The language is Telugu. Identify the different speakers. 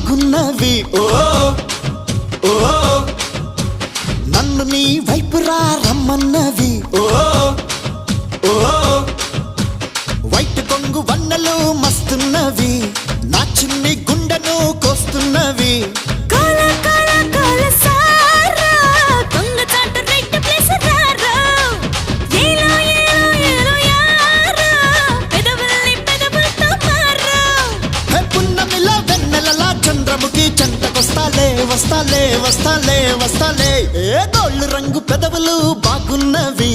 Speaker 1: బాగున్నవి ఓ ఓ నన్ను నీ వైపు రా రమ్మన్నవి ఓ ఓ వైట్ కొంగు వన్నెలు మస్తున్నవి నా చిన్ని గుండెను కోస్తున్నవి వస్తాలే వస్తాలే వస్తాలే వస్తాలే ఏ గోళ్ళు రంగు పెదవులు బాగున్నవి